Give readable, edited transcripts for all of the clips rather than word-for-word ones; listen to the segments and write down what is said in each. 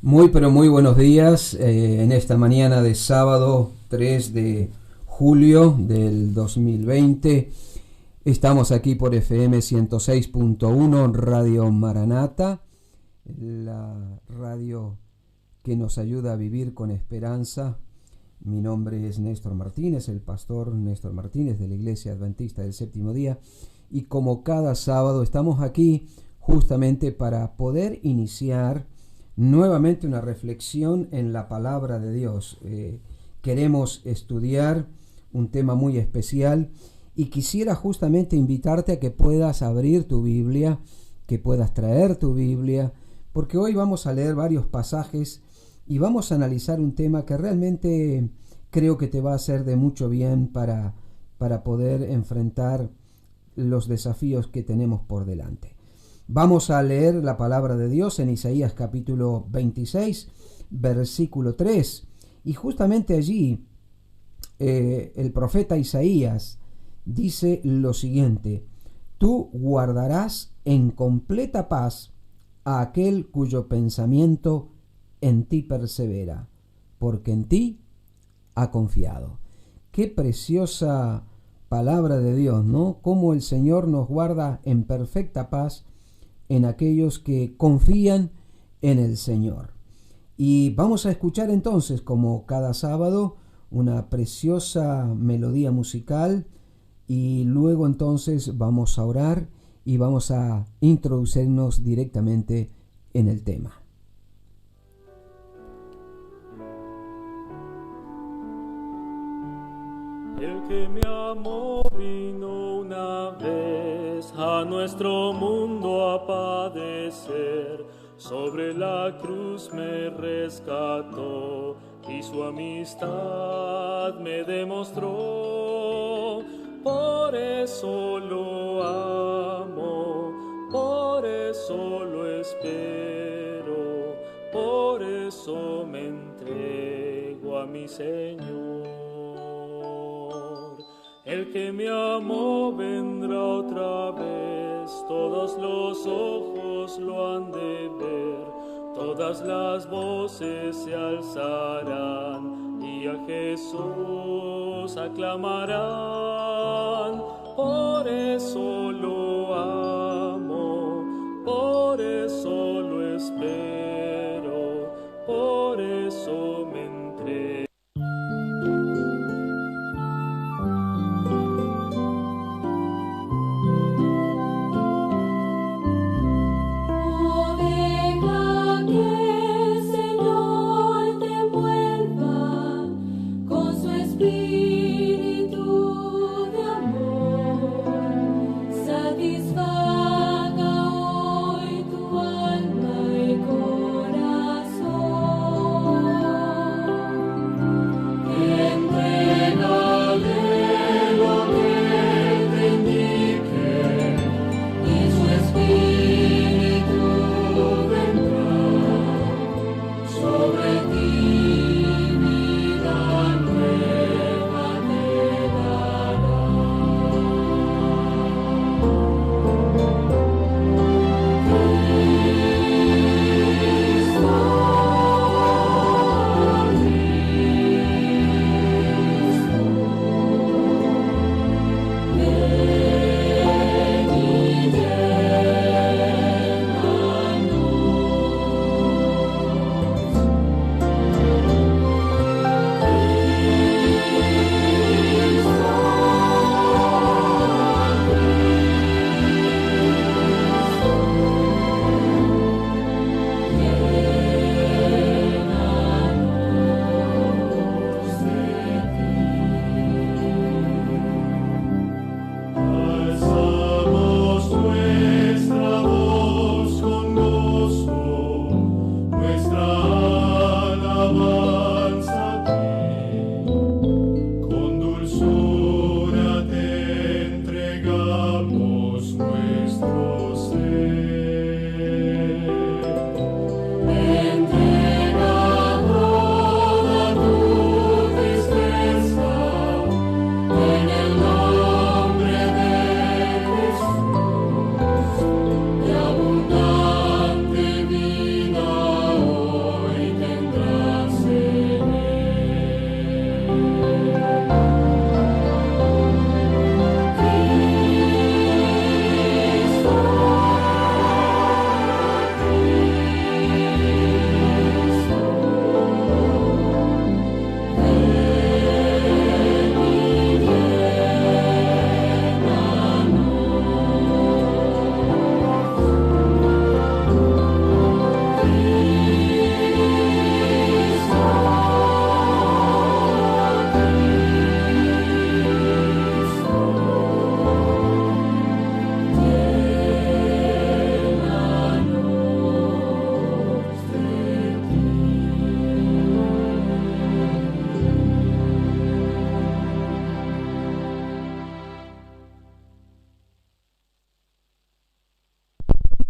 Muy, pero muy buenos días en esta mañana de sábado 3 de julio del 2020. Estamos aquí por FM 106.1 Radio Maranata, la radio que nos ayuda a vivir con esperanza. Mi nombre es Néstor Martínez, el pastor Néstor Martínez de la Iglesia Adventista del Séptimo Día, y como cada sábado estamos aquí justamente para poder iniciar nuevamente una reflexión en la palabra de Dios. Queremos estudiar un tema muy especial y quisiera justamente invitarte a que puedas abrir tu Biblia, que puedas traer tu Biblia, porque hoy vamos a leer varios pasajes y vamos a analizar un tema que realmente creo que te va a hacer de mucho bien para poder enfrentar los desafíos que tenemos por delante. Vamos a leer la palabra de Dios en Isaías capítulo 26, versículo 3. Y justamente allí el profeta Isaías dice lo siguiente: tú guardarás en completa paz a aquel cuyo pensamiento en ti persevera, porque en ti ha confiado. Qué preciosa palabra de Dios, ¿no? Cómo el Señor nos guarda en perfecta paz en aquellos que confían en el Señor. Y vamos a escuchar entonces, como cada sábado, una preciosa melodía musical, y luego entonces vamos a orar y vamos a introducirnos directamente en el tema. El que me amó vino una vez a nuestro mundo a padecer, sobre la cruz me rescató y su amistad me demostró. Por eso lo amo, por eso lo espero, por eso me entrego a mi Señor. El que me amó vendrá otra vez, todos los ojos lo han de ver, todas las voces se alzarán y a Jesús aclamarán. Por eso lo amo, por eso lo espero, por eso me entrego. Satisfaz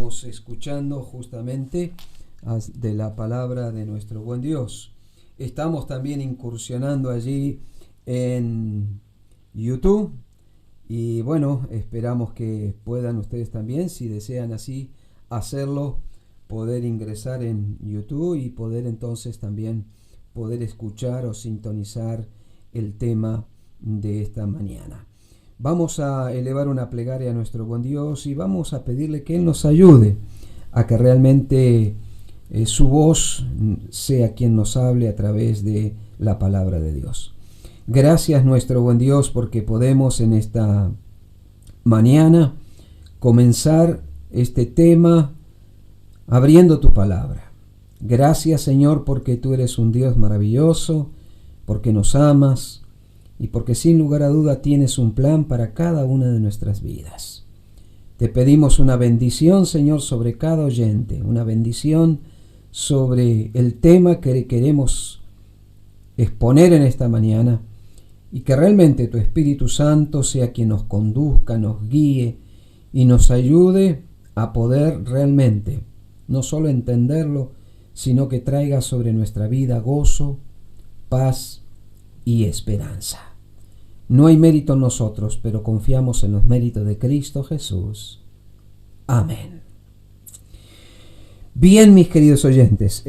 Estamos escuchando justamente de la palabra de nuestro buen Dios. Estamos también incursionando allí en YouTube y bueno, esperamos que puedan ustedes también, si desean así hacerlo, poder ingresar en YouTube y poder entonces también poder escuchar o sintonizar el tema de esta mañana. Vamos a elevar una plegaria a nuestro buen Dios y vamos a pedirle que Él nos ayude a que realmente su voz sea quien nos hable a través de la palabra de Dios. Gracias nuestro buen Dios porque podemos en esta mañana comenzar este tema abriendo tu palabra. Gracias Señor porque tú eres un Dios maravilloso, porque nos amas y porque sin lugar a duda tienes un plan para cada una de nuestras vidas. Te pedimos una bendición Señor sobre cada oyente, una bendición sobre el tema que queremos exponer en esta mañana y que realmente tu Espíritu Santo sea quien nos conduzca, nos guíe y nos ayude a poder realmente no solo entenderlo, sino que traiga sobre nuestra vida gozo, paz y esperanza. No hay mérito en nosotros, pero confiamos en los méritos de Cristo Jesús. Amén. Bien, mis queridos oyentes,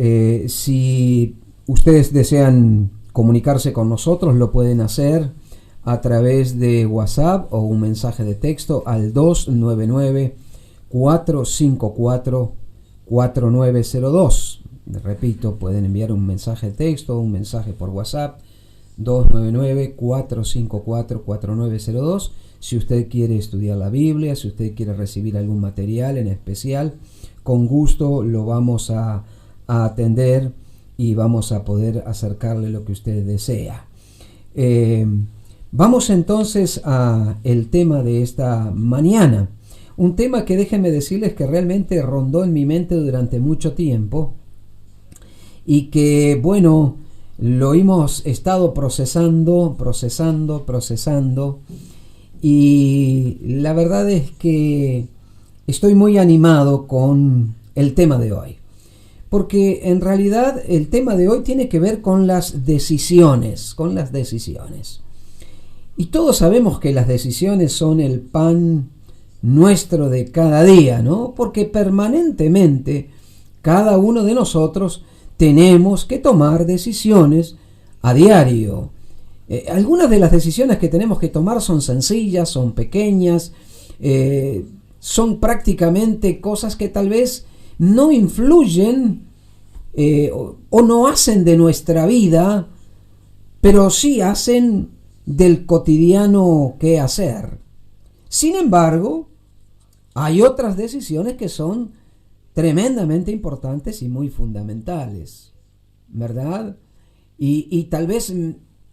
si ustedes desean comunicarse con nosotros, lo pueden hacer a través de WhatsApp o un mensaje de texto al 299-454-4902. Repito, pueden enviar un mensaje de texto o un mensaje por WhatsApp 299-454-4902. Si usted quiere estudiar la Biblia, si usted quiere recibir algún material en especial, con gusto lo vamos a atender y vamos a poder acercarle lo que usted desea. Vamos entonces a el tema de esta mañana. Un tema que déjenme decirles que realmente rondó en mi mente durante mucho tiempo y que, bueno, lo hemos estado procesando y la verdad es que estoy muy animado con el tema de hoy. Porque en realidad el tema de hoy tiene que ver con las decisiones, Y todos sabemos que las decisiones son el pan nuestro de cada día, ¿no? Porque permanentemente cada uno de nosotros tenemos que tomar decisiones a diario. Algunas de las decisiones que tenemos que tomar son sencillas, son pequeñas, son prácticamente cosas que tal vez no influyen o no hacen de nuestra vida, pero sí hacen del cotidiano qué hacer. Sin embargo, hay otras decisiones que son tremendamente importantes y muy fundamentales, ¿verdad? Y tal vez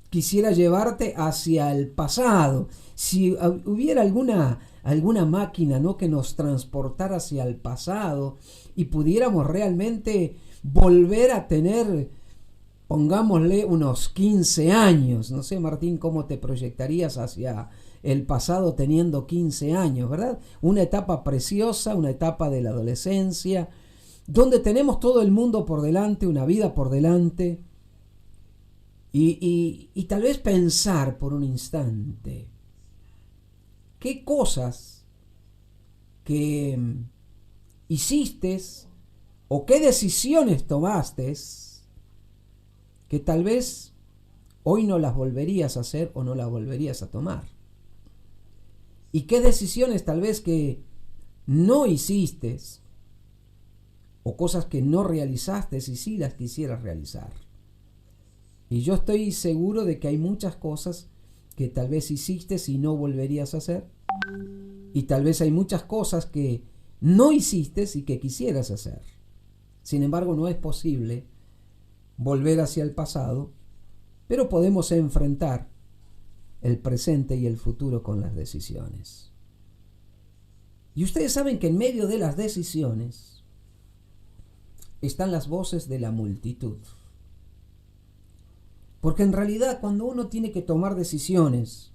quisiera llevarte hacia el pasado. Si hubiera alguna máquina, ¿no?, que nos transportara hacia el pasado y pudiéramos realmente volver a tener, pongámosle, unos 15 años. No sé, Martín, cómo te proyectarías hacia el pasado teniendo 15 años, ¿verdad? Una etapa preciosa, una etapa de la adolescencia, donde tenemos todo el mundo por delante, una vida por delante, y tal vez pensar por un instante qué cosas que hiciste o qué decisiones tomaste que tal vez hoy no las volverías a hacer o no las volverías a tomar. Y qué decisiones tal vez que no hiciste o cosas que no realizaste y sí las quisieras realizar. Y yo estoy seguro de que hay muchas cosas que tal vez hiciste y no volverías a hacer. Y tal vez hay muchas cosas que no hiciste y que quisieras hacer. Sin embargo, no es posible volver hacia el pasado, pero podemos enfrentar el presente y el futuro con las decisiones. Y ustedes saben que en medio de las decisiones están las voces de la multitud. Porque en realidad cuando uno tiene que tomar decisiones,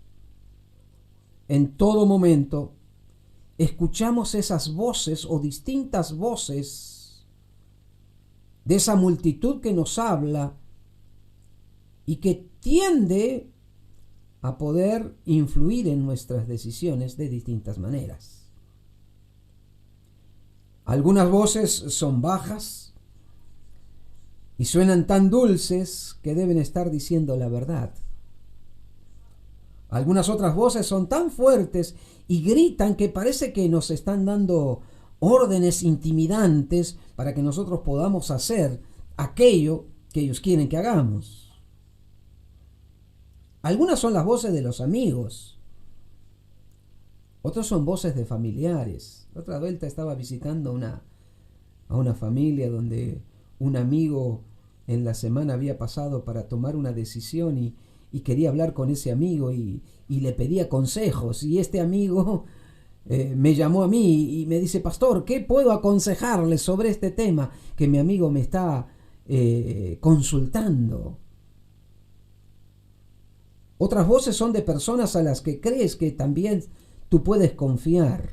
en todo momento escuchamos esas voces o distintas voces de esa multitud que nos habla y que tiende a poder influir en nuestras decisiones de distintas maneras. Algunas voces son bajas y suenan tan dulces que deben estar diciendo la verdad. Algunas otras voces son tan fuertes y gritan que parece que nos están dando órdenes intimidantes para que nosotros podamos hacer aquello que ellos quieren que hagamos. Algunas son las voces de los amigos, otras son voces de familiares. La otra vuelta estaba visitando a una familia donde un amigo en la semana había pasado para tomar una decisión y quería hablar con ese amigo y le pedía consejos, y este amigo me llamó a mí y me dice: pastor, ¿qué puedo aconsejarle sobre este tema que mi amigo me está consultando? Otras voces son de personas a las que crees que también tú puedes confiar.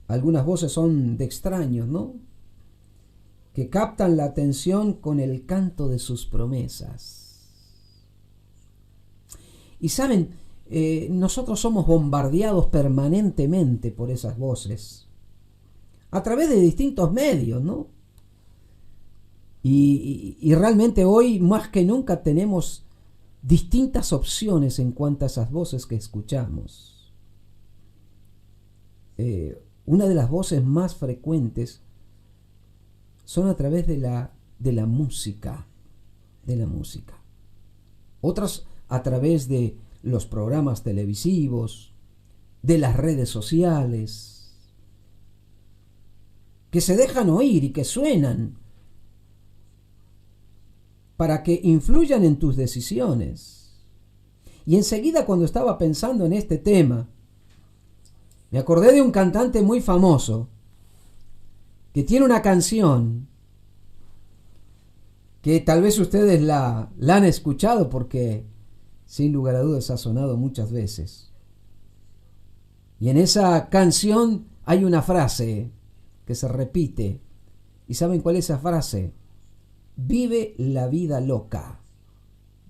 Algunas voces son de extraños, ¿no?, que captan la atención con el canto de sus promesas. Y saben, nosotros somos bombardeados permanentemente por esas voces, a través de distintos medios, ¿no? Y realmente hoy más que nunca tenemos distintas opciones en cuanto a esas voces que escuchamos. Una de las voces más frecuentes son a través de la música, Otras a través de los programas televisivos, de las redes sociales, que se dejan oír y que suenan para que influyan en tus decisiones. Y enseguida, cuando estaba pensando en este tema, me acordé de un cantante muy famoso que tiene una canción que tal vez ustedes la han escuchado, porque sin lugar a dudas ha sonado muchas veces. Y en esa canción hay una frase que se repite. ¿Y saben cuál es esa frase? Vive la vida loca.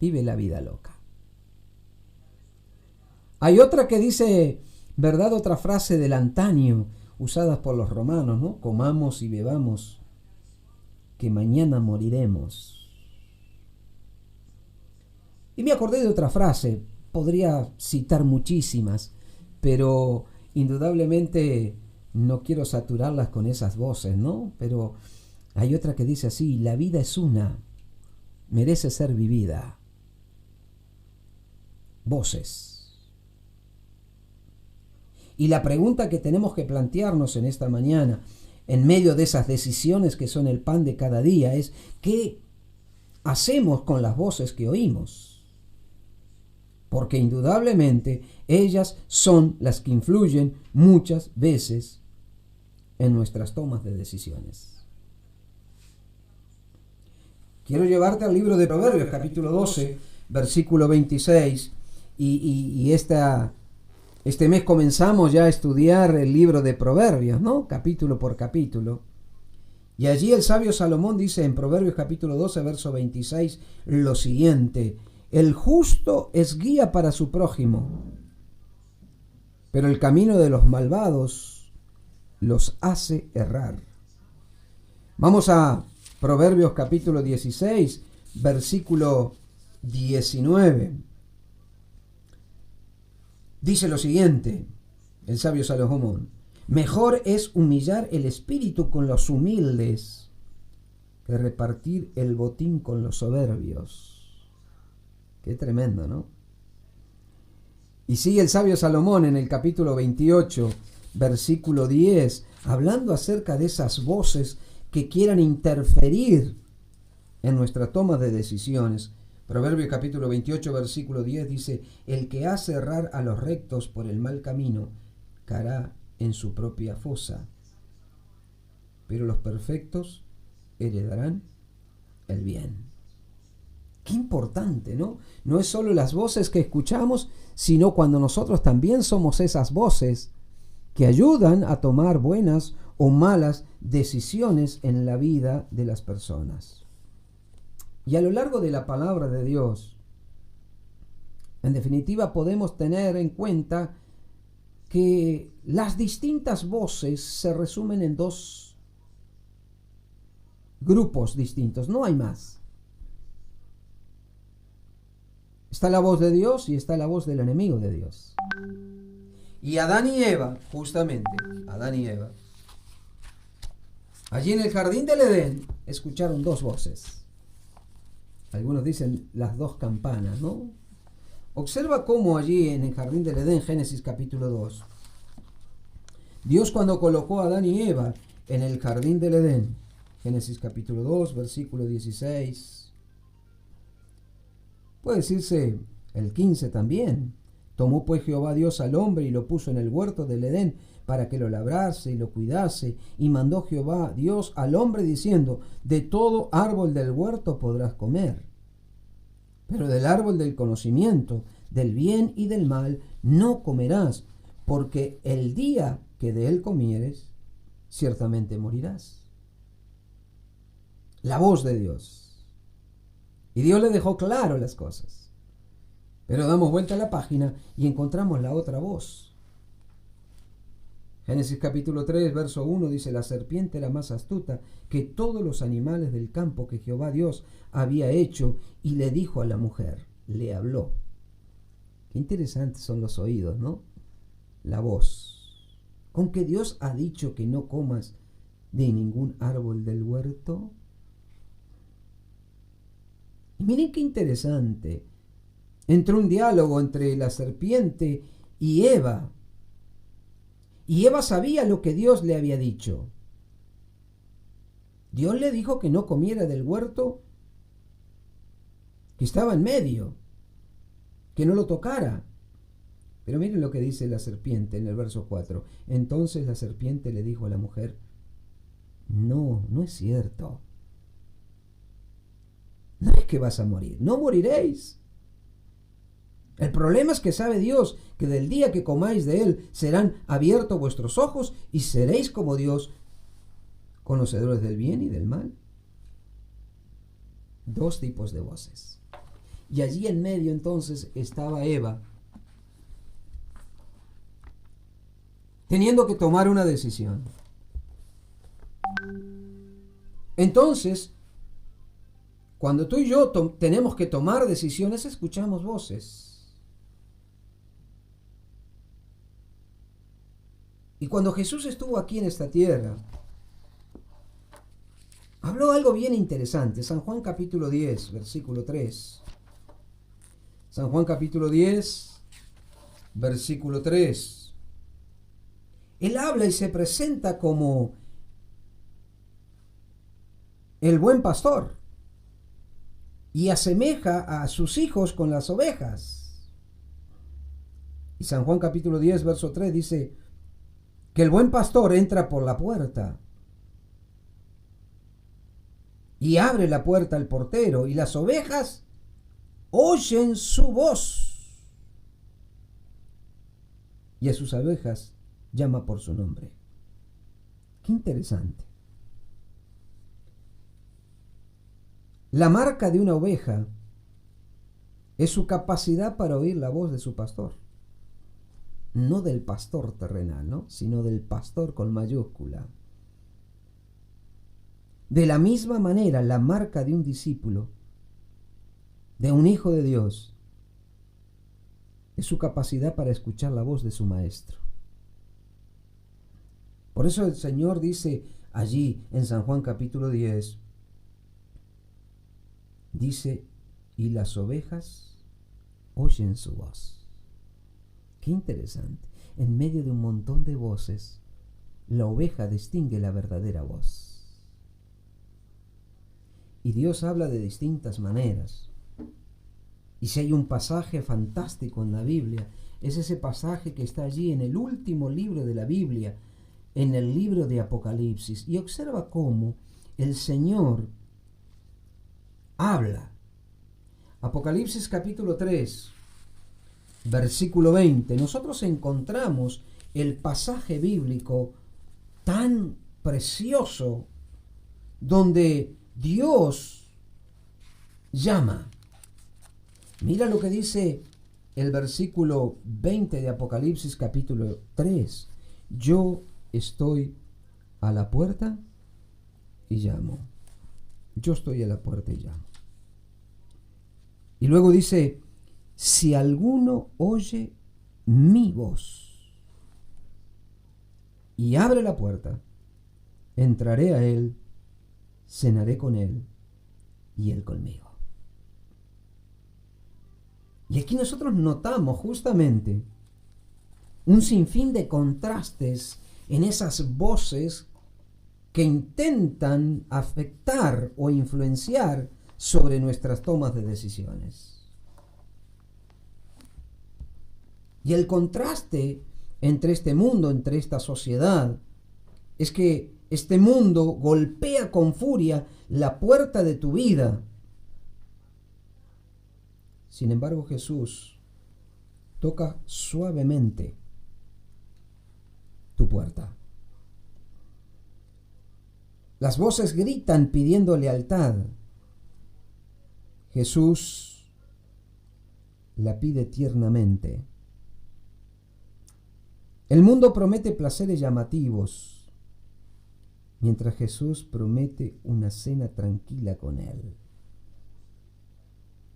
Vive la vida loca. Hay otra que dice, ¿verdad? Otra frase del antaño, usadas por los romanos, ¿no? Comamos y bebamos, que mañana moriremos. Y me acordé de otra frase, podría citar muchísimas, pero indudablemente no quiero saturarlas con esas voces, ¿no? Pero hay otra que dice así: la vida es una, merece ser vivida. Voces. Y la pregunta que tenemos que plantearnos en esta mañana, en medio de esas decisiones que son el pan de cada día, es: ¿qué hacemos con las voces que oímos? Porque indudablemente ellas son las que influyen muchas veces en nuestras tomas de decisiones. Quiero llevarte al libro de Proverbios, capítulo 12, versículo 26, y este mes comenzamos ya a estudiar el libro de Proverbios, ¿no? Capítulo por capítulo. Y allí el sabio Salomón dice en Proverbios capítulo 12, verso 26, lo siguiente: el justo es guía para su prójimo, pero el camino de los malvados los hace errar. Vamos a Proverbios capítulo 16, versículo 19. Dice lo siguiente, el sabio Salomón: mejor es humillar el espíritu con los humildes que repartir el botín con los soberbios. Qué tremendo, ¿no? Y sigue el sabio Salomón en el capítulo 28, versículo 10, hablando acerca de esas voces que quieran interferir en nuestra toma de decisiones. Proverbios capítulo 28, versículo 10 dice: el que hace errar a los rectos por el mal camino caerá en su propia fosa, pero los perfectos heredarán el bien. Qué importante, ¿no? No es solo las voces que escuchamos, sino cuando nosotros también somos esas voces que ayudan a tomar buenas o malas decisiones en la vida de las personas. Y a lo largo de la palabra de Dios, en definitiva, podemos tener en cuenta que las distintas voces se resumen en dos grupos distintos, no hay más. Está la voz de Dios y está la voz del enemigo de Dios. Y Adán y Eva, justamente, Adán y Eva, allí en el jardín del Edén, escucharon dos voces. Algunos dicen las dos campanas, ¿no? Observa cómo allí en el jardín del Edén, Génesis capítulo 2, Dios cuando colocó a Adán y Eva en el jardín del Edén, Génesis capítulo 2, versículo 16, puede decirse el 15 también. Tomó pues Jehová Dios al hombre y lo puso en el huerto del Edén para que lo labrase y lo cuidase. Y mandó Jehová Dios al hombre diciendo: de todo árbol del huerto podrás comer, pero del árbol del conocimiento del bien y del mal no comerás, porque el día que de él comieres, ciertamente morirás. La voz de Dios. Y Dios le dejó claro las cosas. Pero damos vuelta a la página y encontramos la otra voz. Génesis capítulo 3, verso 1 dice: la serpiente era más astuta que todos los animales del campo que Jehová Dios había hecho, y le dijo a la mujer, le habló. Qué interesantes son los oídos, ¿no? La voz. ¿Con que Dios ha dicho que no comas de ningún árbol del huerto? Y miren qué interesante. Entró un diálogo entre la serpiente y Eva. Y Eva sabía lo que Dios le había dicho. Dios le dijo que no comiera del huerto que estaba en medio, que no lo tocara. Pero miren lo que dice la serpiente en el verso 4. Entonces la serpiente le dijo a la mujer: no, no es cierto. No es que vas a morir, no moriréis. El problema es que sabe Dios que del día que comáis de él serán abiertos vuestros ojos y seréis como Dios, conocedores del bien y del mal. Dos tipos de voces. Y allí en medio entonces estaba Eva, teniendo que tomar una decisión. Entonces, cuando tú y yo tenemos que tomar decisiones, escuchamos voces. Y cuando Jesús estuvo aquí en esta tierra, habló algo bien interesante. San Juan capítulo 10, versículo 3. San Juan capítulo 10, versículo 3. Él habla y se presenta como el buen pastor y asemeja a sus hijos con las ovejas. Y San Juan capítulo 10, verso 3 dice que el buen pastor entra por la puerta y abre la puerta al portero, y las ovejas oyen su voz, y a sus ovejas llama por su nombre. Qué interesante. La marca de una oveja es su capacidad para oír la voz de su pastor. No del pastor terrenal, ¿no? Sino del pastor con mayúscula. De la misma manera, la marca de un discípulo, de un hijo de Dios, es su capacidad para escuchar la voz de su maestro. Por eso el Señor dice allí en San Juan capítulo 10, dice, y las ovejas oyen su voz. Qué interesante. En medio de un montón de voces, la oveja distingue la verdadera voz. Y Dios habla de distintas maneras. Y si hay un pasaje fantástico en la Biblia, es ese pasaje que está allí en el último libro de la Biblia, en el libro de Apocalipsis. Y observa cómo el Señor habla Apocalipsis capítulo 3, versículo 20. Nosotros encontramos el pasaje bíblico tan precioso donde Dios llama. Mira lo que dice el versículo 20 de Apocalipsis capítulo 3. Yo estoy a la puerta y llamo. Yo estoy a la puerta y llamo. Y luego dice, si alguno oye mi voz y abre la puerta, entraré a él, cenaré con él y él conmigo. Y aquí nosotros notamos justamente un sinfín de contrastes en esas voces que intentan afectar o influenciar sobre nuestras tomas de decisiones. Y el contraste entre este mundo, entre esta sociedad, es que este mundo golpea con furia la puerta de tu vida. Sin embargo, Jesús toca suavemente tu puerta. Las voces gritan pidiendo lealtad. Jesús la pide tiernamente. El mundo promete placeres llamativos, mientras Jesús promete una cena tranquila con Él.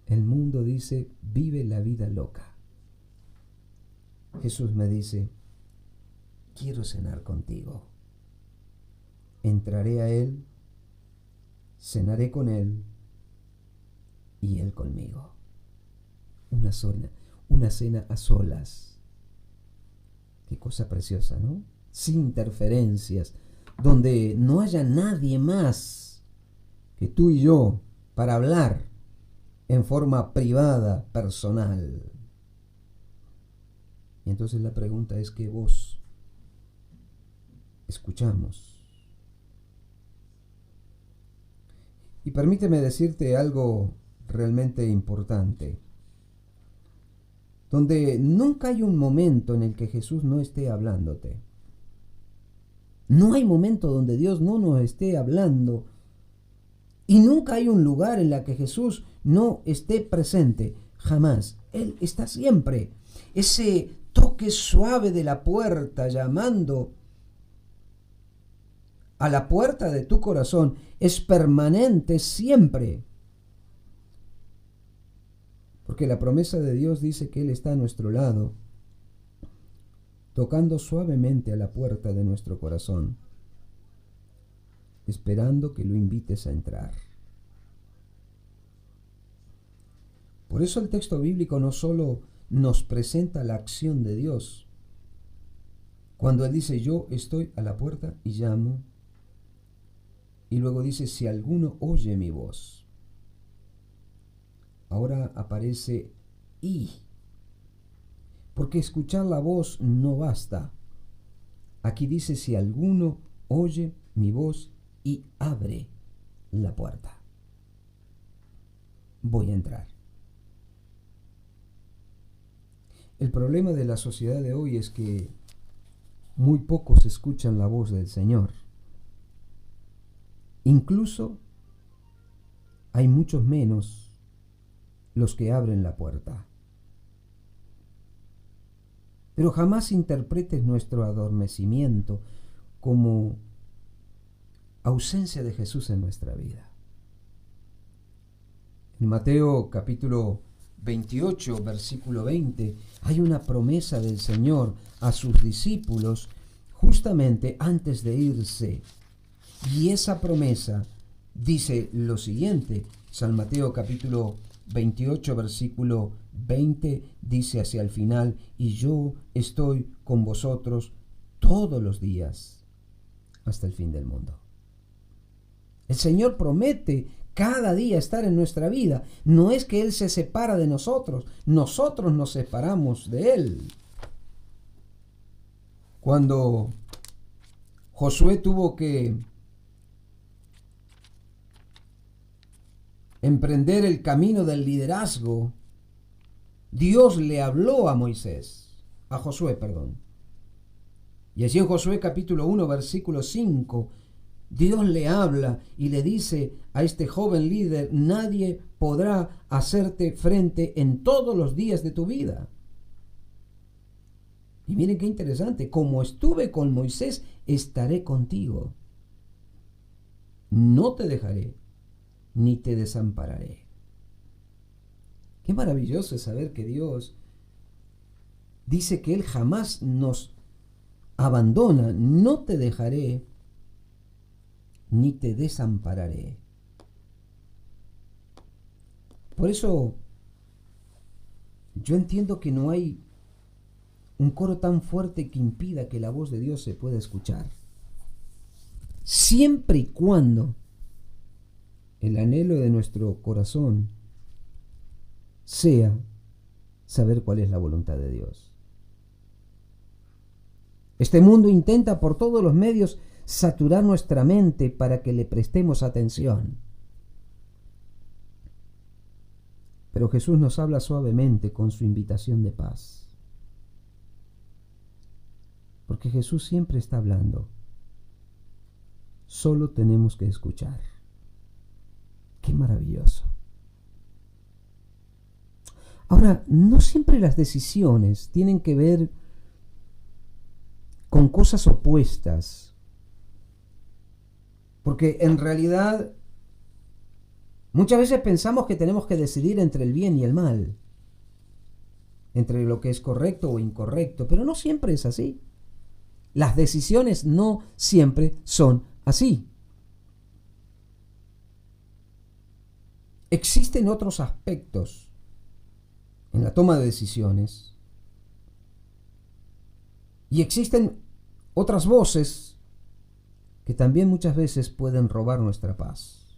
El mundo dice, vive la vida loca. Jesús me dice, quiero cenar contigo. Entraré a Él, cenaré con Él y Él conmigo. Una cena a solas. Qué cosa preciosa, ¿no? Sin interferencias, donde no haya nadie más que tú y yo para hablar en forma privada, personal. Y entonces la pregunta es, ¿qué voz escuchamos? Y permíteme decirte algo realmente importante, donde nunca hay un momento en el que Jesús no esté hablándote. No hay momento donde Dios no nos esté hablando. Y nunca hay un lugar en el que Jesús no esté presente. Jamás. Él está siempre. Ese toque suave de la puerta llamando a la puerta de tu corazón es permanente siempre. Porque la promesa de Dios dice que Él está a nuestro lado, tocando suavemente a la puerta de nuestro corazón, esperando que lo invites a entrar. Por eso el texto bíblico no solo nos presenta la acción de Dios, cuando Él dice, yo estoy a la puerta y llamo, y luego dice, si alguno oye mi voz. Ahora aparece y, porque escuchar la voz no basta. Aquí dice, si alguno oye mi voz y abre la puerta, voy a entrar. El problema de la sociedad de hoy es que muy pocos escuchan la voz del Señor. Incluso hay muchos menos los que abren la puerta. Pero jamás interpretes nuestro adormecimiento como ausencia de Jesús en nuestra vida. En Mateo capítulo 28, versículo 20, hay una promesa del Señor a sus discípulos justamente antes de irse. Y esa promesa dice lo siguiente. San Mateo capítulo 28, versículo 20, dice hacia el final, y yo estoy con vosotros todos los días hasta el fin del mundo. El Señor promete cada día estar en nuestra vida. No es que Él se separa de nosotros, nosotros nos separamos de Él. Cuando Josué tuvo que emprender el camino del liderazgo, Dios le habló a Josué, perdón. Y allí en Josué capítulo 1, versículo 5, Dios le habla y le dice a este joven líder: nadie podrá hacerte frente en todos los días de tu vida. Y miren qué interesante: como estuve con Moisés, estaré contigo. No te dejaré, ni te desampararé. Qué maravilloso es saber que Dios dice que Él jamás nos abandona. No te dejaré, ni te desampararé. Por eso yo entiendo que no hay un coro tan fuerte que impida que la voz de Dios se pueda escuchar, siempre y cuando el anhelo de nuestro corazón sea saber cuál es la voluntad de Dios. Este mundo intenta por todos los medios saturar nuestra mente para que le prestemos atención. Pero Jesús nos habla suavemente con su invitación de paz. Porque Jesús siempre está hablando. Solo tenemos que escuchar. ¡Qué maravilloso! Ahora, no siempre las decisiones tienen que ver con cosas opuestas. Porque en realidad muchas veces pensamos que tenemos que decidir entre el bien y el mal, entre lo que es correcto o incorrecto, pero no siempre es así. Las decisiones no siempre son así. Existen otros aspectos en la toma de decisiones y existen otras voces que también muchas veces pueden robar nuestra paz.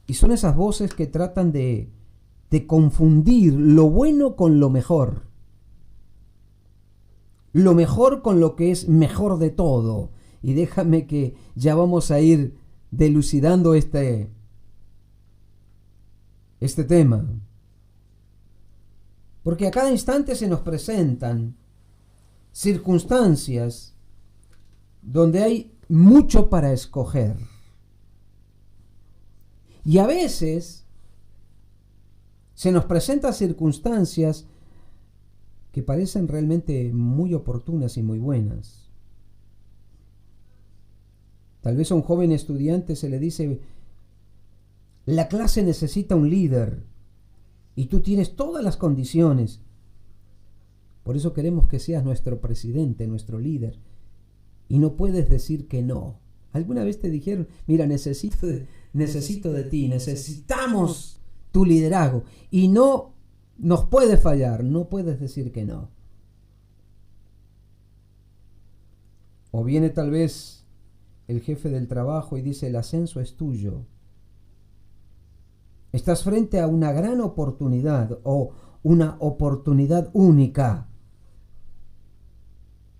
Y son esas voces que tratan de confundir lo bueno con lo mejor con lo que es mejor de todo. Y déjame que ya vamos a ir dilucidando este tema. Porque a cada instante se nos presentan circunstancias donde hay mucho para escoger. Y a veces se nos presentan circunstancias que parecen realmente muy oportunas y muy buenas. Tal vez a un joven estudiante se le dice: la clase necesita un líder y tú tienes todas las condiciones. Por eso queremos que seas nuestro presidente, nuestro líder. Y no puedes decir que no. ¿Alguna vez te dijeron: mira, necesito de ti, necesitamos tu liderazgo? Y no nos puede fallar, no puedes decir que no. O viene tal vez el jefe del trabajo y dice: el ascenso es tuyo. Estás frente a una gran oportunidad o una oportunidad única.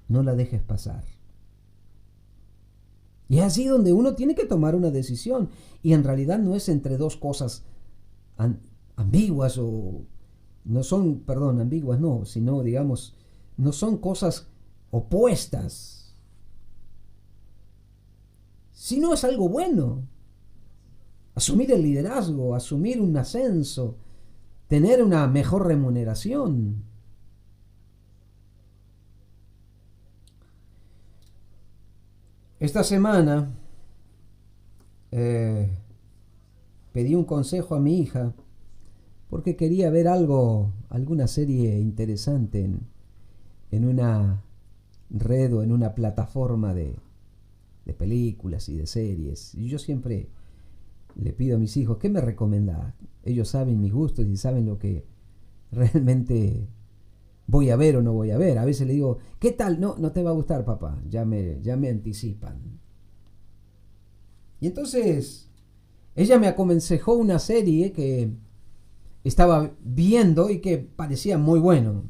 No la dejes pasar. Y es así donde uno tiene que tomar una decisión. Y en realidad no es entre dos cosas ambiguas o... No son, perdón, ambiguas no, sino digamos, no son cosas opuestas. Sino es algo bueno. Asumir el liderazgo, asumir un ascenso, tener una mejor remuneración. Esta semana pedí un consejo a mi hija porque quería ver alguna serie interesante en una red o en una plataforma de películas y de series. Y yo siempre le pido a mis hijos: ¿qué me recomendás? Ellos saben mis gustos y saben lo que realmente voy a ver o no voy a ver. A veces le digo: ¿qué tal? No te va a gustar, papá. Ya me anticipan. Y entonces ella me aconsejó una serie que estaba viendo y que parecía muy bueno.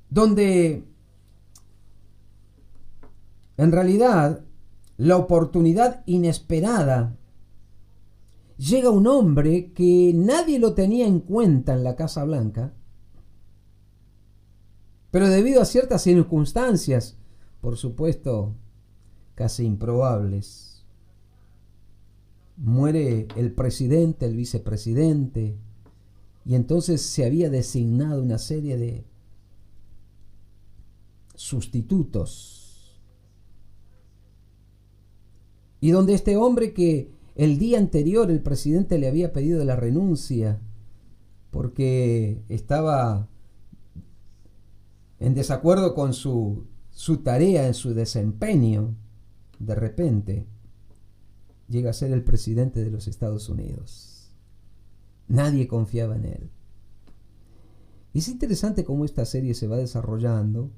Donde en realidad la oportunidad inesperada. Llega un hombre que nadie lo tenía en cuenta en la Casa Blanca, pero debido a ciertas circunstancias, por supuesto, casi improbables, muere el presidente, el vicepresidente, y entonces se había designado una serie de sustitutos. Y donde este hombre que el día anterior el presidente le había pedido la renuncia porque estaba en desacuerdo con su tarea, en su desempeño, de repente llega a ser el presidente de los Estados Unidos. Nadie confiaba en él. Y es interesante cómo esta serie se va desarrollando.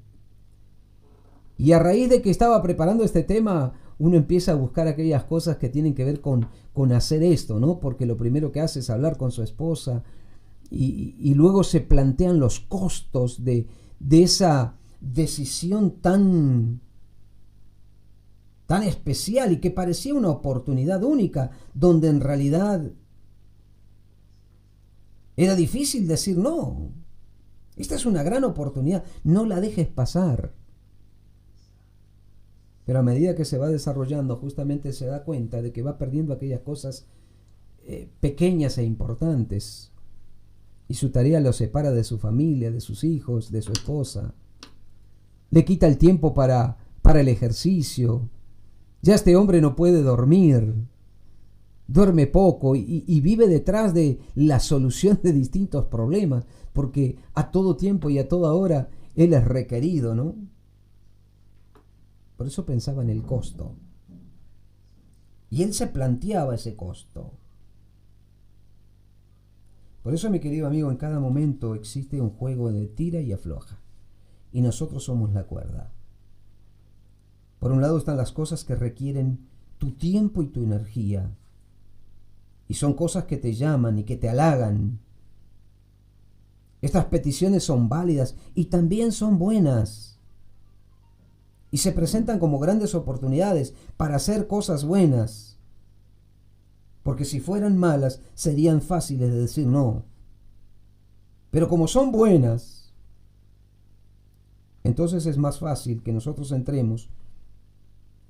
Y a raíz de que estaba preparando este tema, uno empieza a buscar aquellas cosas que tienen que ver con hacer esto, ¿no? Porque lo primero que hace es hablar con su esposa y luego se plantean los costos de esa decisión tan especial y que parecía una oportunidad única, donde en realidad era difícil decir no. Esta es una gran oportunidad, no la dejes pasar. Pero a medida que se va desarrollando, justamente se da cuenta de que va perdiendo aquellas cosas pequeñas e importantes. Y su tarea lo separa de su familia, de sus hijos, de su esposa. Le quita el tiempo para el ejercicio. Ya este hombre no puede dormir. Duerme poco y vive detrás de la solución de distintos problemas. Porque a todo tiempo y a toda hora él es requerido, ¿no? Por eso pensaba en el costo. Y él se planteaba ese costo. Por eso, mi querido amigo, en cada momento existe un juego de tira y afloja. Y nosotros somos la cuerda. Por un lado están las cosas que requieren tu tiempo y tu energía. Y son cosas que te llaman y que te halagan. Estas peticiones son válidas y también son buenas. Y se presentan como grandes oportunidades para hacer cosas buenas. Porque si fueran malas, serían fáciles de decir no. Pero como son buenas, entonces es más fácil que nosotros entremos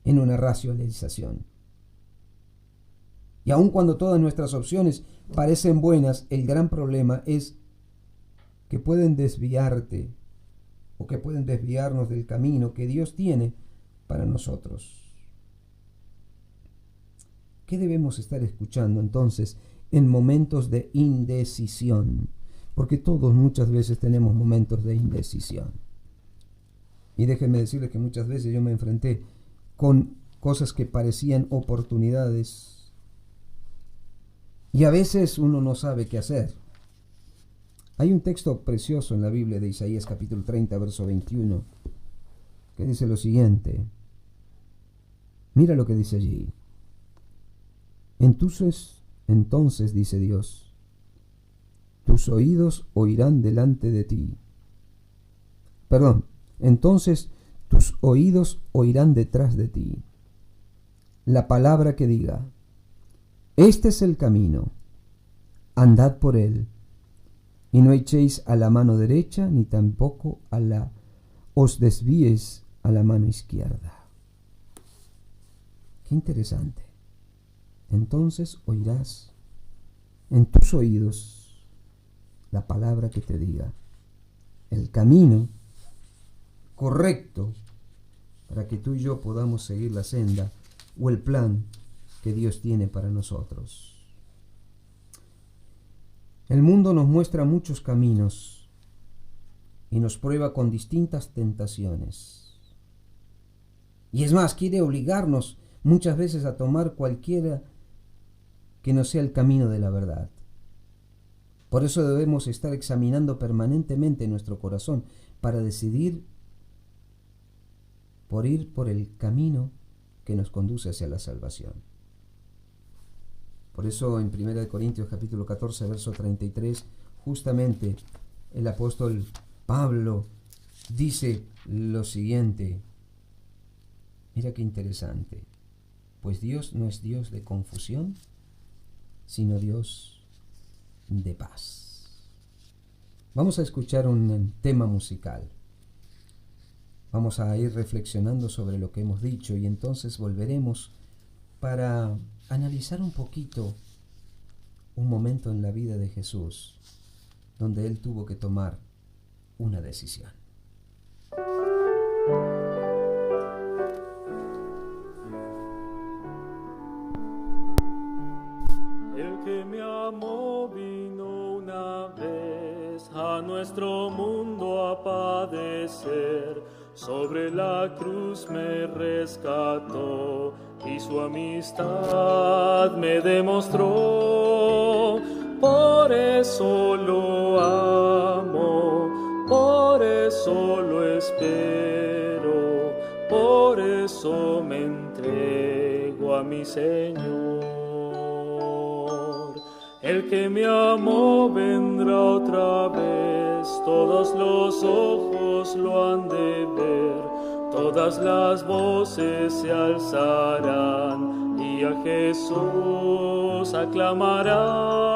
en una racionalización. Y aun cuando todas nuestras opciones parecen buenas, el gran problema es que pueden desviarte o que pueden desviarnos del camino que Dios tiene para nosotros. ¿Qué debemos estar escuchando entonces en momentos de indecisión? Porque todos muchas veces tenemos momentos de indecisión. Y déjenme decirles que muchas veces yo me enfrenté con cosas que parecían oportunidades y a veces uno no sabe qué hacer. Hay un texto precioso en la Biblia de Isaías capítulo 30, verso 21, que dice lo siguiente. Mira lo que dice allí. Entonces, dice Dios, tus oídos oirán delante de ti. Entonces tus oídos oirán detrás de ti la palabra que diga, este es el camino, andad por él, y no echéis a la mano derecha, ni tampoco os desvíes a la mano izquierda. Qué interesante. Entonces oirás en tus oídos la palabra que te diga el camino correcto para que tú y yo podamos seguir la senda o el plan que Dios tiene para nosotros. El mundo nos muestra muchos caminos y nos prueba con distintas tentaciones. Y es más, quiere obligarnos muchas veces a tomar cualquiera que no sea el camino de la verdad. Por eso debemos estar examinando permanentemente nuestro corazón para decidir por ir por el camino que nos conduce hacia la salvación. Por eso en 1 Corintios capítulo 14, verso 33, justamente el apóstol Pablo dice lo siguiente. Mira qué interesante. pues Dios no es Dios de confusión, sino Dios de paz. Vamos a escuchar un tema musical. Vamos a ir reflexionando sobre lo que hemos dicho y entonces volveremos para analizar un poquito un momento en la vida de Jesús donde Él tuvo que tomar una decisión. El que me amó vino una vez a nuestro mundo a padecer. Sobre la cruz me rescató y su amistad me demostró. Por eso lo amo, por eso lo espero, por eso me entrego a mi Señor. El que me amó vendrá otra vez, todos los ojos lo han de ver, todas las voces se alzarán y a Jesús aclamarán.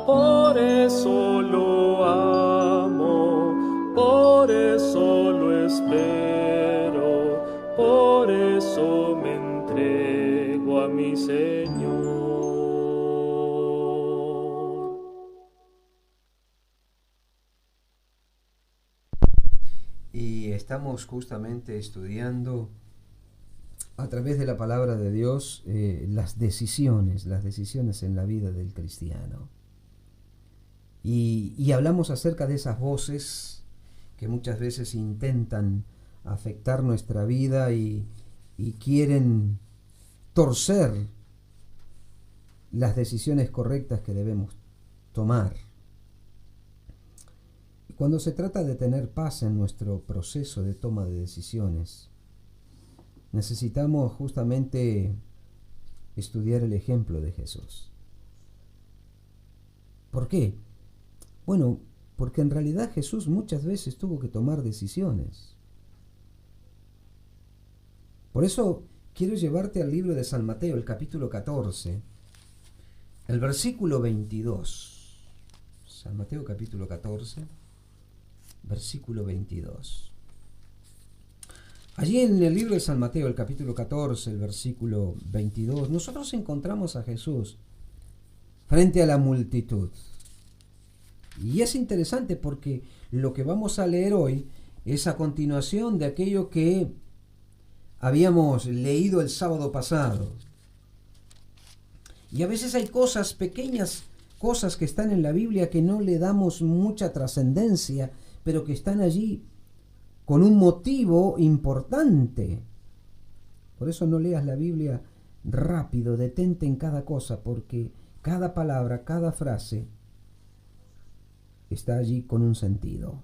Por eso lo amo, por eso lo espero, por eso me entrego a mi Señor. Y estamos justamente estudiando a través de la palabra de Dios las decisiones en la vida del cristiano. Y hablamos acerca de esas voces que muchas veces intentan afectar nuestra vida y quieren torcer las decisiones correctas que debemos tomar. Cuando se trata de tener paz en nuestro proceso de toma de decisiones, necesitamos justamente estudiar el ejemplo de Jesús. ¿Por qué? Bueno, porque en realidad Jesús muchas veces tuvo que tomar decisiones. Por eso quiero llevarte al libro de San Mateo, el capítulo 14, el versículo 22. San Mateo capítulo 14. Versículo 22. Allí en el libro de San Mateo, el capítulo 14, el versículo 22, nosotros encontramos a Jesús frente a la multitud. Y es interesante porque lo que vamos a leer hoy es a continuación de aquello que habíamos leído el sábado pasado. Y a veces hay cosas, pequeñas cosas que están en la Biblia que no le damos mucha trascendencia, pero que están allí con un motivo importante. Por eso no leas la Biblia rápido, detente en cada cosa, porque cada palabra, cada frase está allí con un sentido.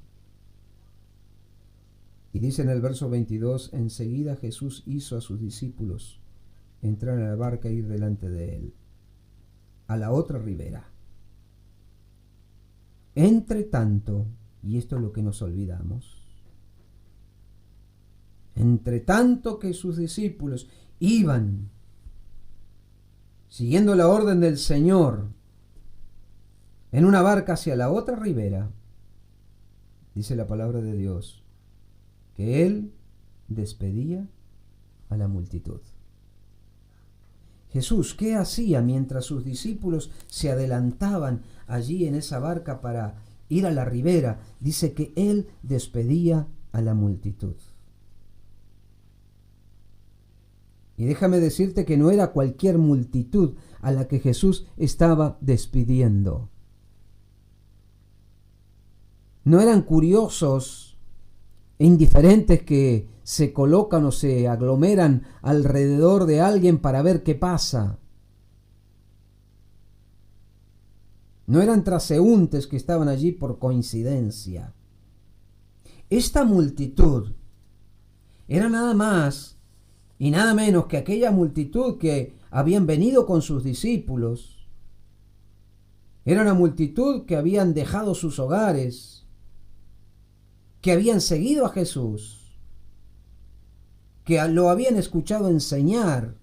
Y dice en el verso 22, enseguida Jesús hizo a sus discípulos entrar en la barca e ir delante de él, a la otra ribera. Entre tanto, y esto es lo que nos olvidamos, entre tanto que sus discípulos iban siguiendo la orden del Señor en una barca hacia la otra ribera, dice la palabra de Dios, que Él despedía a la multitud. Jesús, ¿qué hacía mientras sus discípulos se adelantaban allí en esa barca para ir a la ribera? Dice que Él despedía a la multitud. Y déjame decirte que no era cualquier multitud a la que Jesús estaba despidiendo. No eran curiosos e indiferentes que se colocan o se aglomeran alrededor de alguien para ver qué pasa. No eran transeúntes que estaban allí por coincidencia. Esta multitud era nada más y nada menos que aquella multitud que habían venido con sus discípulos. Era una multitud que habían dejado sus hogares, que habían seguido a Jesús, que lo habían escuchado enseñar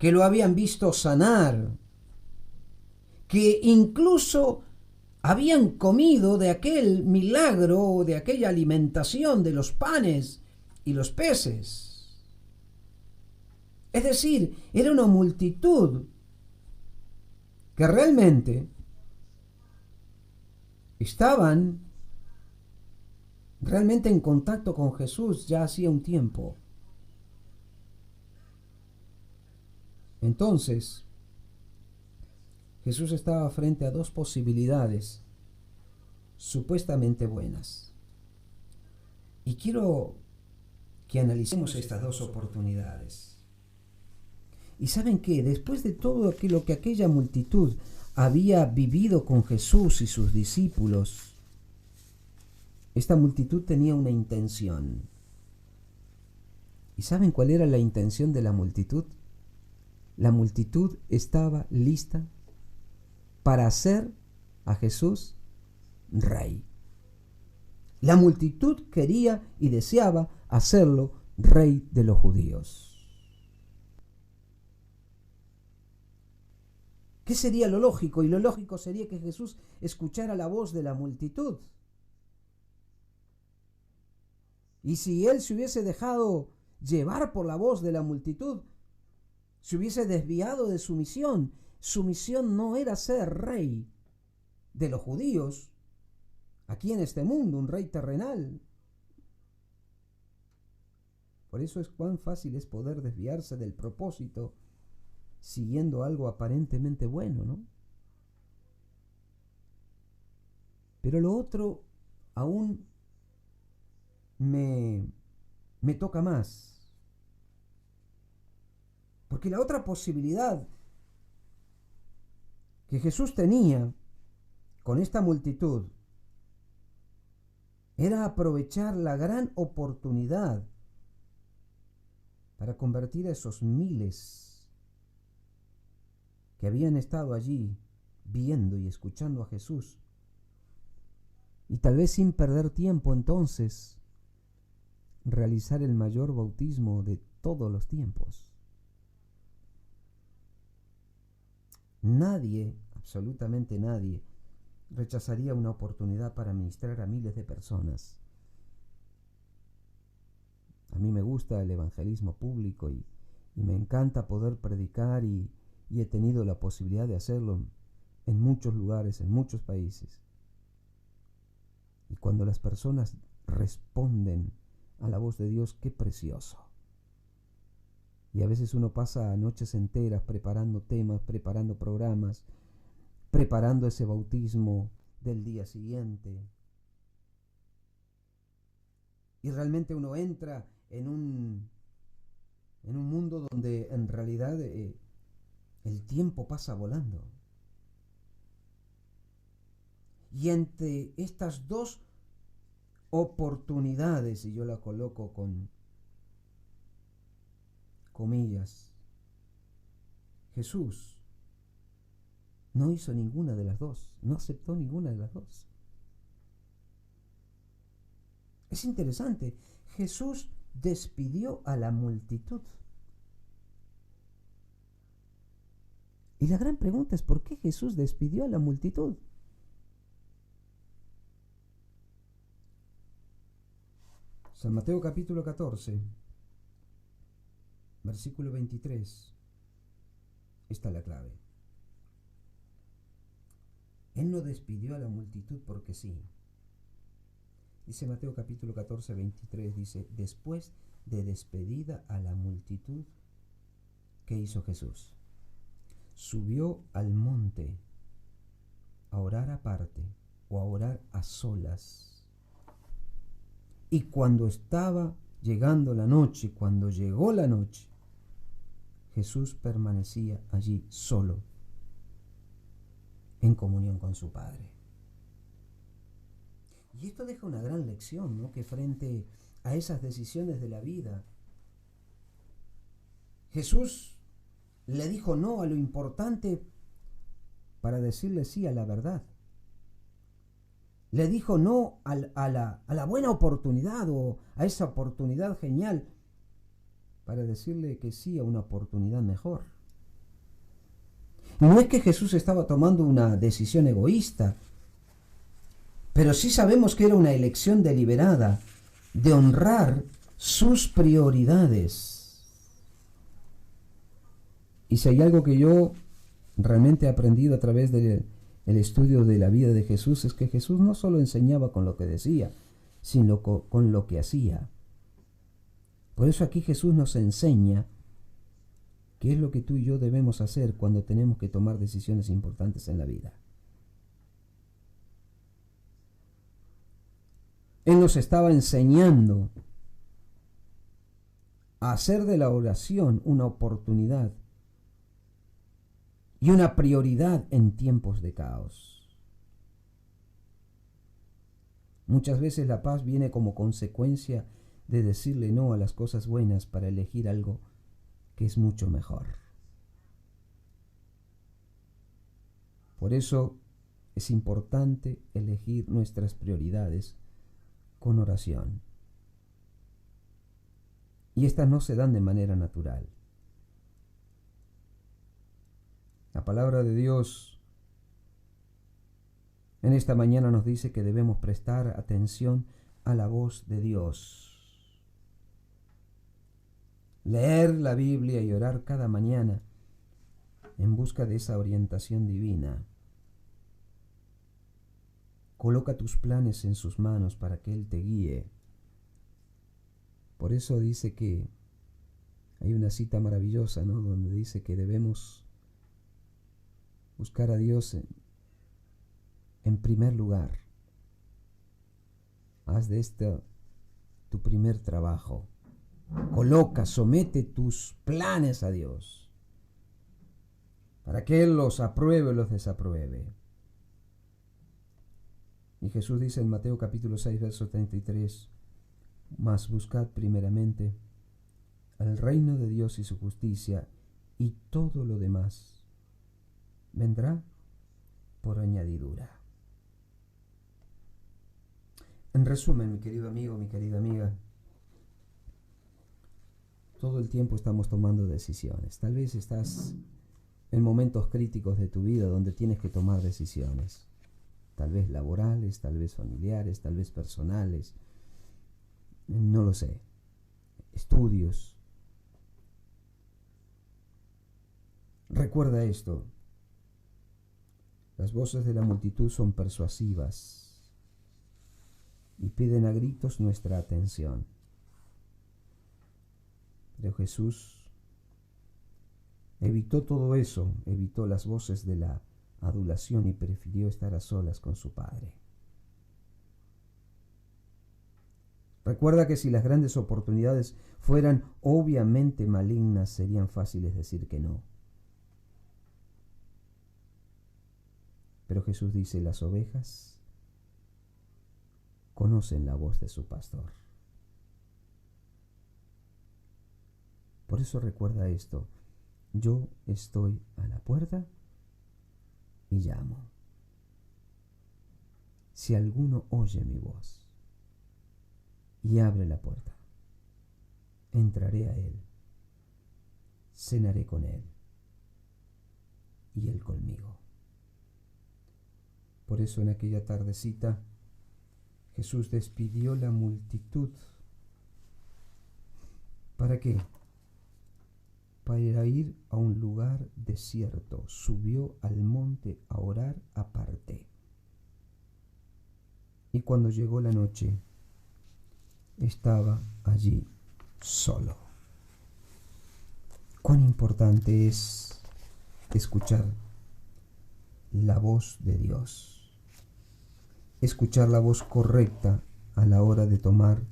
que lo habían visto sanar, que incluso habían comido de aquel milagro, de aquella alimentación de los panes y los peces. Es decir, era una multitud que realmente estaban realmente en contacto con Jesús ya hacía un tiempo. Entonces, Jesús estaba frente a dos posibilidades supuestamente buenas. Y quiero que analicemos estas dos oportunidades. ¿Y saben qué? Después de todo lo que aquella multitud había vivido con Jesús y sus discípulos, esta multitud tenía una intención. ¿Y saben cuál era la intención de la multitud? La multitud estaba lista para hacer a Jesús rey. La multitud quería y deseaba hacerlo rey de los judíos. ¿Qué sería lo lógico? Y lo lógico sería que Jesús escuchara la voz de la multitud. Y si él se hubiese dejado llevar por la voz de la multitud, se hubiese desviado de su misión. Su misión no era ser rey de los judíos, aquí en este mundo, un rey terrenal. Por eso es cuán fácil es poder desviarse del propósito siguiendo algo aparentemente bueno, ¿no? Pero lo otro aún me toca más. Porque la otra posibilidad que Jesús tenía con esta multitud era aprovechar la gran oportunidad para convertir a esos miles que habían estado allí viendo y escuchando a Jesús, y tal vez sin perder tiempo entonces realizar el mayor bautismo de todos los tiempos. Nadie, absolutamente nadie, rechazaría una oportunidad para ministrar a miles de personas. A mí me gusta el evangelismo público y me encanta poder predicar y he tenido la posibilidad de hacerlo en muchos lugares, en muchos países. Y cuando las personas responden a la voz de Dios, qué precioso. Y a veces uno pasa noches enteras preparando temas, preparando programas, preparando ese bautismo del día siguiente. Y realmente uno entra en un mundo donde en realidad el tiempo pasa volando. Y entre estas dos oportunidades, y yo la coloco con comillas, Jesús no hizo ninguna de las dos, no aceptó ninguna de las dos. Es interesante, Jesús despidió a la multitud. Y la gran pregunta es, ¿por qué Jesús despidió a la multitud? San Mateo capítulo 14, versículo 23. Esta es la clave. Él no despidió a la multitud porque sí. Dice Mateo capítulo 14, 23, dice, después de despedida a la multitud, ¿qué hizo Jesús? Subió al monte a orar aparte o a orar a solas. Y cuando estaba llegando la noche, cuando llegó la noche, Jesús permanecía allí solo, en comunión con su Padre. Y esto deja una gran lección, ¿no? Que frente a esas decisiones de la vida, Jesús le dijo no a lo importante para decirle sí a la verdad. Le dijo no a la buena oportunidad o a esa oportunidad genial para decirle que sí a una oportunidad mejor. No es que Jesús estaba tomando una decisión egoísta, pero sí sabemos que era una elección deliberada de honrar sus prioridades. Y si hay algo que yo realmente he aprendido a través del estudio de la vida de Jesús, es que Jesús no solo enseñaba con lo que decía, sino con lo que hacía. Por eso aquí Jesús nos enseña qué es lo que tú y yo debemos hacer cuando tenemos que tomar decisiones importantes en la vida. Él nos estaba enseñando a hacer de la oración una oportunidad y una prioridad en tiempos de caos. Muchas veces la paz viene como consecuencia de decirle no a las cosas buenas para elegir algo que es mucho mejor. Por eso es importante elegir nuestras prioridades con oración. Y estas no se dan de manera natural. La palabra de Dios en esta mañana nos dice que debemos prestar atención a la voz de Dios. Leer la Biblia y orar cada mañana en busca de esa orientación divina. Coloca tus planes en sus manos para que Él te guíe. Por eso dice que hay una cita maravillosa, ¿no?, donde dice que debemos buscar a Dios en primer lugar. Haz de esto tu primer trabajo. Coloca, somete tus planes a Dios para que Él los apruebe o los desapruebe. Y Jesús dice en Mateo capítulo 6, verso 33, mas buscad primeramente el reino de Dios y su justicia, y todo lo demás vendrá por añadidura. En resumen, mi querido amigo, mi querida amiga, todo el tiempo estamos tomando decisiones. Tal vez estás en momentos críticos de tu vida donde tienes que tomar decisiones. Tal vez laborales, tal vez familiares, tal vez personales. No lo sé. Estudios. Recuerda esto. Las voces de la multitud son persuasivas y piden a gritos nuestra atención. Pero Jesús evitó todo eso, evitó las voces de la adulación y prefirió estar a solas con su Padre. Recuerda que si las grandes oportunidades fueran obviamente malignas, serían fáciles decir que no. Pero Jesús dice, las ovejas conocen la voz de su pastor. Por eso recuerda esto, yo estoy a la puerta y llamo. Si alguno oye mi voz y abre la puerta, entraré a él, cenaré con él y él conmigo. Por eso en aquella tardecita Jesús despidió la multitud. ¿Para qué? Para ir a un lugar desierto. Subió al monte a orar aparte. Y cuando llegó la noche, estaba allí solo. Cuán importante es escuchar la voz de Dios. Escuchar la voz correcta a la hora de tomar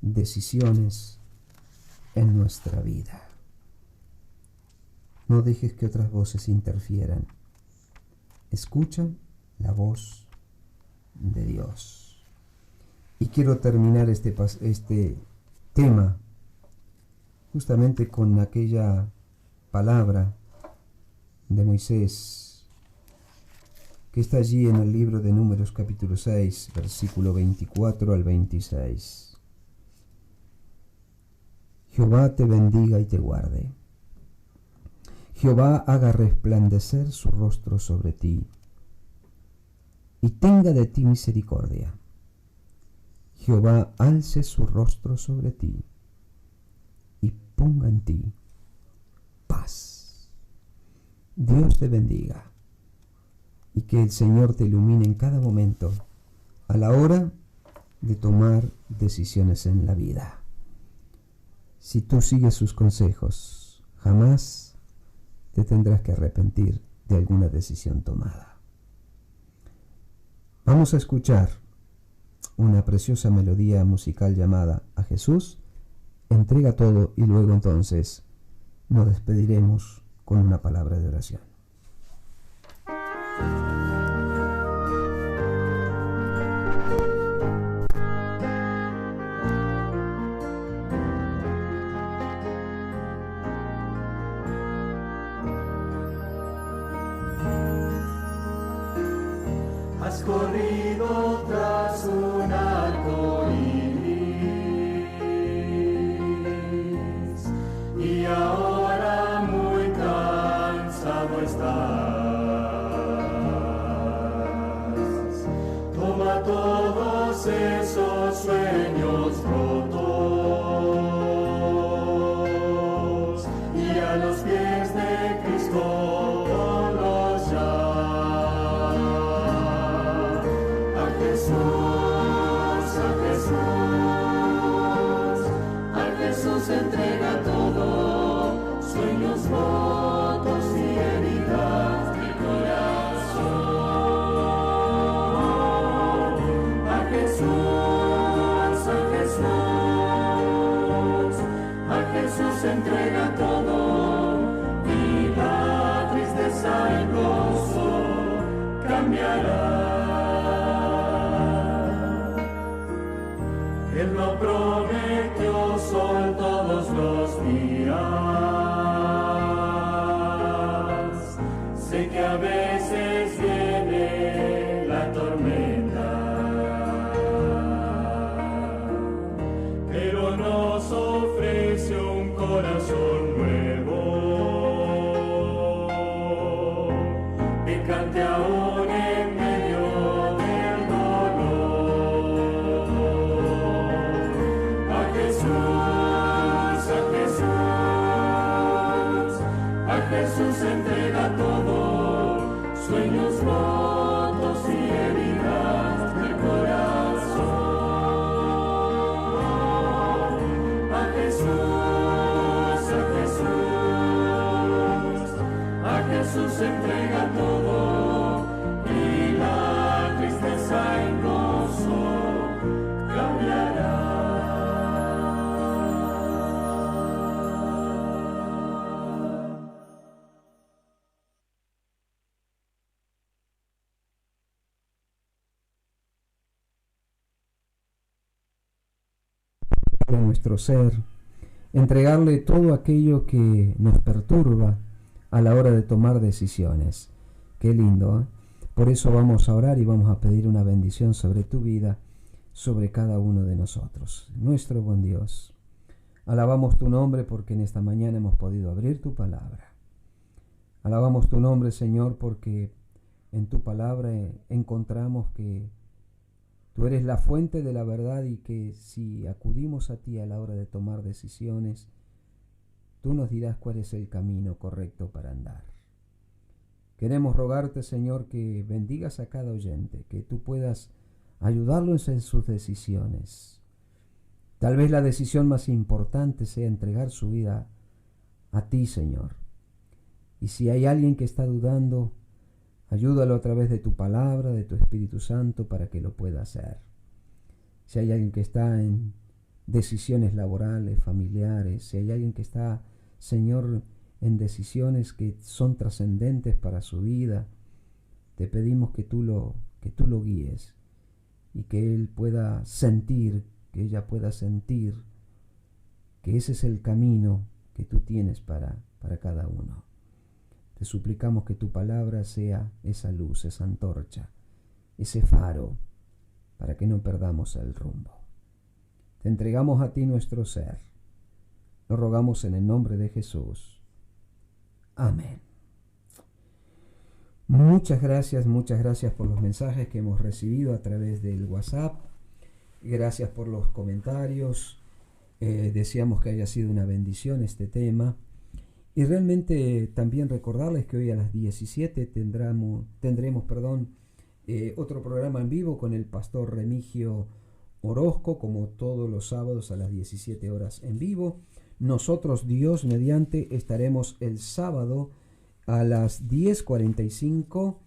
decisiones en nuestra vida. No dejes que otras voces interfieran. Escucha la voz de Dios. Y quiero terminar este tema justamente con aquella palabra de Moisés que está allí en el libro de Números capítulo 6, versículo 24 al 26. Jehová te bendiga y te guarde. Jehová haga resplandecer su rostro sobre ti y tenga de ti misericordia. Jehová alce su rostro sobre ti y ponga en ti paz. Dios te bendiga y que el Señor te ilumine en cada momento a la hora de tomar decisiones en la vida. Si tú sigues sus consejos, jamás te tendrás que arrepentir de alguna decisión tomada. Vamos a escuchar una preciosa melodía musical llamada A Jesús entrega todo, y luego entonces nos despediremos con una palabra de oración. Has corrido tras un arco iris y ahora muy cansado estás. Toma todos esos sueños rotos y a los pies de Cristo se entrega todo, sueños rotos y heridas de corazón. A Jesús, a Jesús se entrega todo, y la tristeza en gozo cambiará. Él lo prometió, sol todos los días. Sé que a veces viene la tormenta, pero nos ofrece un corazón nuevo que cante aún en medio del dolor. A Jesús entrega todo, sueños rotos y heridas del corazón. A Jesús entrega todo, y la tristeza en gozo cambiará. De nuestro ser, entregarle todo aquello que nos perturba a la hora de tomar decisiones. Qué lindo, ¿eh? Por eso vamos a orar y vamos a pedir una bendición sobre tu vida, sobre cada uno de nosotros. Nuestro buen Dios, alabamos tu nombre porque en esta mañana hemos podido abrir tu palabra. Alabamos tu nombre, Señor, porque en tu palabra encontramos que tú eres la fuente de la verdad, y que si acudimos a ti a la hora de tomar decisiones, tú nos dirás cuál es el camino correcto para andar. Queremos rogarte, Señor, que bendigas a cada oyente, que tú puedas ayudarlos en sus decisiones. Tal vez la decisión más importante sea entregar su vida a ti, Señor. Y si hay alguien que está dudando, ayúdalo a través de tu palabra, de tu Espíritu Santo, para que lo pueda hacer. Si hay alguien que está en decisiones laborales, familiares, si hay alguien que está, Señor, en decisiones que son trascendentes para su vida, te pedimos que tú lo guíes, y que él pueda sentir, que ella pueda sentir que ese es el camino que tú tienes para cada uno. Te suplicamos que tu palabra sea esa luz, esa antorcha, ese faro, para que no perdamos el rumbo. Te entregamos a ti nuestro ser. Lo rogamos en el nombre de Jesús. Amén. Muchas gracias por los mensajes que hemos recibido a través del WhatsApp. Gracias por los comentarios. Deseamos que haya sido una bendición este tema. Y realmente también recordarles que hoy a las 17 tendremos otro programa en vivo con el pastor Remigio Orozco, como todos los sábados a las 17 horas en vivo. Nosotros, Dios mediante, estaremos el sábado a las 10:45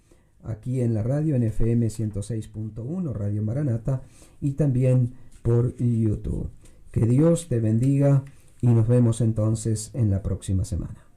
aquí en la radio, en FM 106.1, Radio Maranata, y también por YouTube. Que Dios te bendiga y nos vemos entonces en la próxima semana.